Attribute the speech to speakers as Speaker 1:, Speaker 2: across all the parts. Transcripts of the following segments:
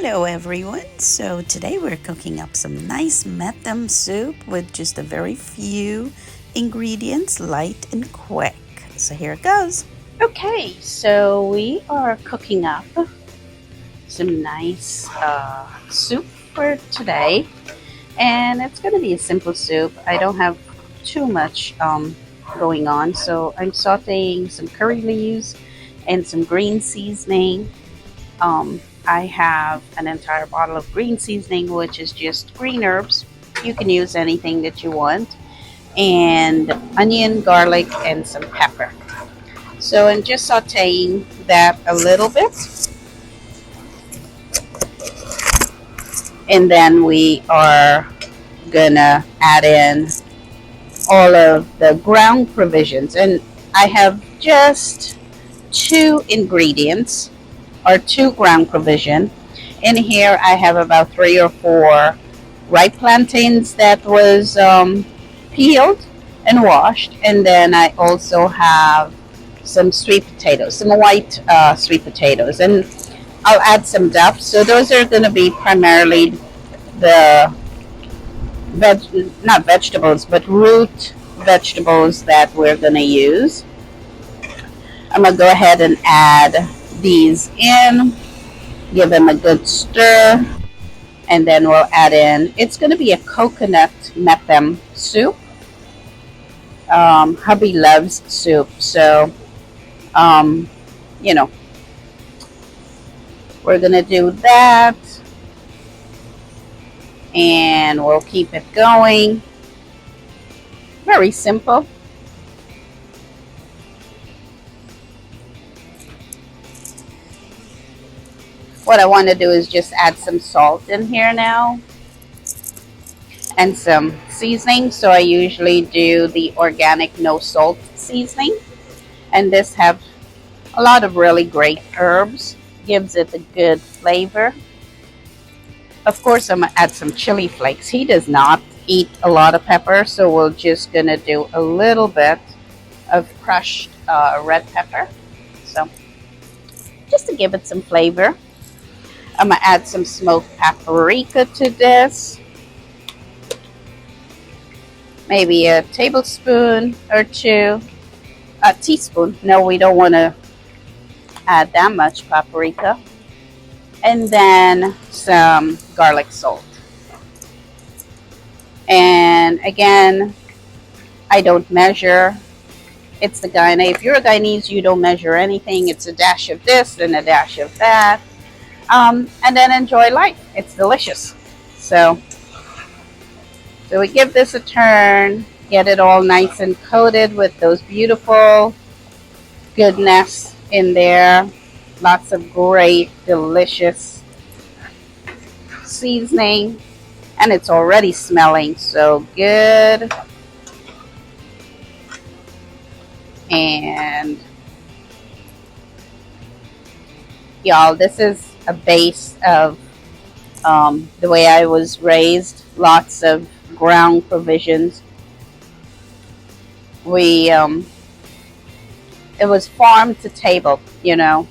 Speaker 1: Hello everyone. So today we're cooking up some nice Metem soup with just a very few ingredients, light and quick. So here it goes. Okay, so we are cooking up some nice soup for today, and it's going to be a simple soup. I don't have too much going on, so I'm sauteing some curry leaves and some green seasoning. I have an entire bottle of green seasoning, which is just green herbs. You can use anything that you want, and onion, garlic, and some pepper. So I'm just sauteing that a little bit, and then we are gonna add in all of the ground provisions. And I have just two ingredients or two ground provision. In here I have about 3 or 4 ripe plantains that was peeled and washed, and then I also have some sweet potatoes, some white sweet potatoes, and I'll add some duff. So those are going to be primarily the not vegetables but root vegetables that we're going to use. I'm going to go ahead and add these in, give them a good stir, and then we'll add in, it's going to be a coconut Metem soup. Hubby loves soup, so you know, we're going to do that, and we'll keep it going. Very simple. What I want to do is just add some salt in here now and some seasoning. So I usually do the organic no salt seasoning, and this have a lot of really great herbs, gives it a good flavor. Of course, I'm gonna add some chili flakes. He does not eat a lot of pepper, so we're just gonna do a little bit of crushed red pepper, so just to give it some flavor. I'm going to add some smoked paprika to this. Maybe a tablespoon or two. A teaspoon. No, we don't want to add that much paprika. And then some garlic salt. And again, I don't measure. It's the Guyanese. If you're a Guyanese, you don't measure anything. It's a dash of this and a dash of that. And then enjoy life. It's delicious. So we give this a turn, get it all nice and coated with those beautiful goodness in there. Lots of great, delicious seasoning, and it's already smelling so good. And y'all, this is a base of the way I was raised. Lots of ground provisions. We it was farm to table, you know,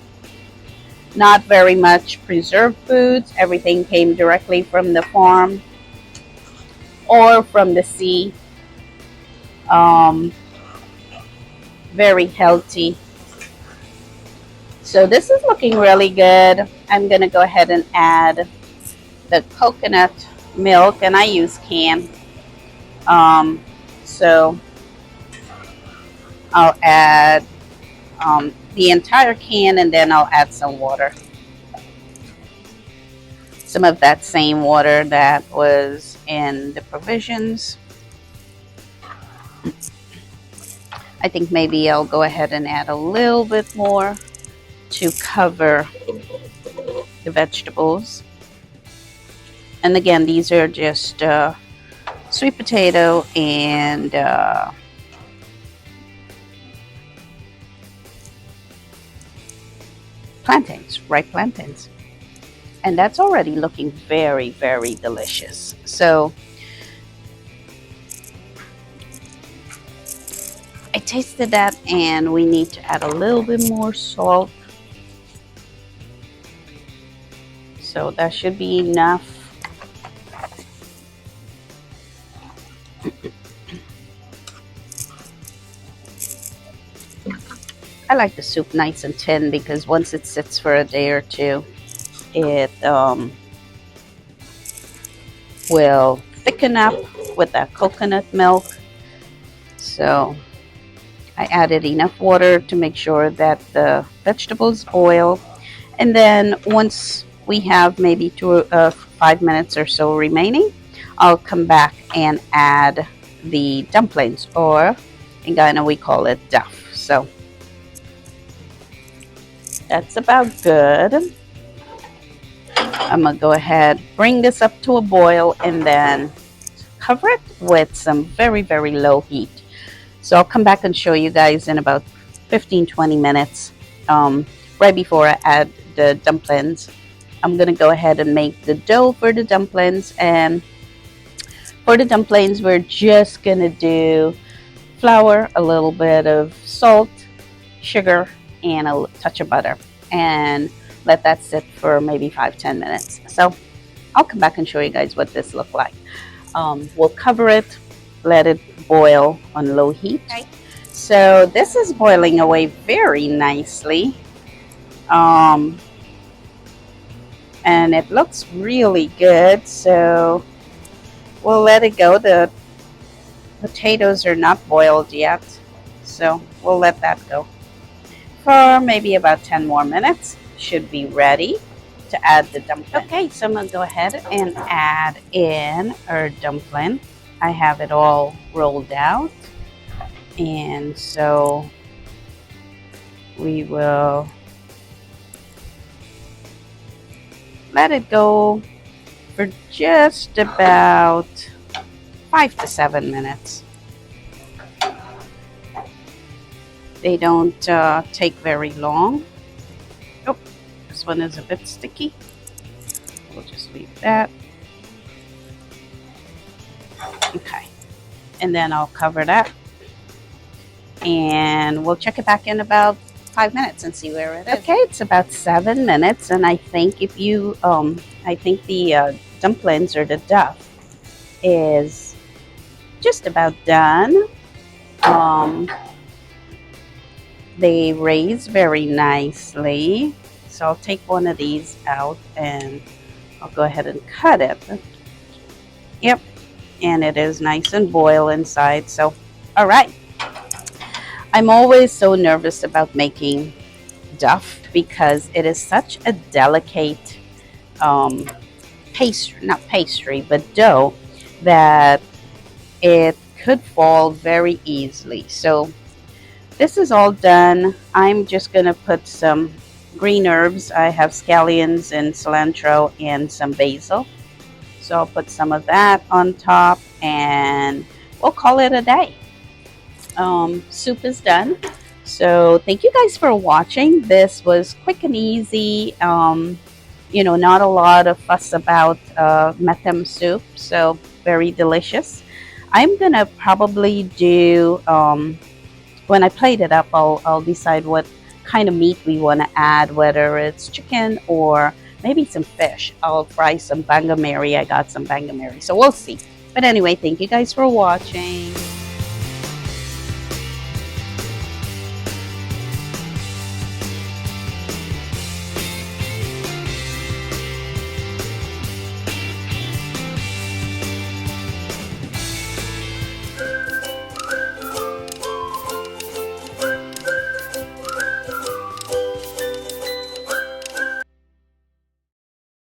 Speaker 1: not very much preserved foods. Everything came directly from the farm or from the sea. Very healthy. So this is looking really good. I'm going to go ahead and add the coconut milk, and I use canned. So I'll add the entire can, and then I'll add some water. Some of that same water that was in the provisions. I think maybe I'll go ahead and add a little bit more to cover the vegetables. And again, these are just sweet potato and plantains, ripe plantains. And that's already looking very, very delicious. So I tasted that, and we need to add a little bit more salt. So that should be enough. I like the soup nice and thin because once it sits for a day or two, it will thicken up with that coconut milk. So I added enough water to make sure that the vegetables boil. And then once we have maybe 5 minutes or so remaining, I'll come back and add the dumplings, or in Guyana we call it duff. So that's about good. I'm gonna go ahead, bring this up to a boil, and then cover it with some very, very low heat. So I'll come back and show you guys in about 15-20 minutes, right before I add the dumplings. I'm gonna go ahead and make the dough for the dumplings, and for the dumplings we're just gonna do flour, a little bit of salt, sugar, and a touch of butter, and let that sit for maybe 5-10 minutes. So I'll come back and show you guys what this looks like. We'll cover it, let it boil on low heat. Okay. So this is boiling away very nicely, and it looks really good. So we'll let it go. The potatoes are not boiled yet, so we'll let that go for maybe about 10 more minutes. Should be ready to add the dumpling. Okay, so I'm gonna go ahead and add in our dumpling. I have it all rolled out, and so we will let it go for just about 5 to 7 minutes. They don't take very long. Oh, this one is a bit sticky. We'll just leave that. Okay, and then I'll cover that, and we'll check it back in about 5 minutes and see where it is. Okay, it's about 7 minutes, and I think if you, I think the dumplings or the duff is just about done. They raise very nicely, so I'll take one of these out and I'll go ahead and cut it. Yep, and it is nice and boiled inside. So all right, I'm always so nervous about making duff because it is such a delicate pastry, not pastry, but dough, that it could fall very easily. So this is all done. I'm just gonna put some green herbs. I have scallions and cilantro and some basil. So I'll put some of that on top and we'll call it a day. Soup is done. So thank you guys for watching. This was quick and easy. You know, not a lot of fuss about Metem soup. So very delicious. I'm gonna probably do, when I plate it up, I'll decide what kind of meat we want to add, whether it's chicken or maybe some fish. I'll fry some bangameri. I got some bangameri, so we'll see. But anyway, thank you guys for watching.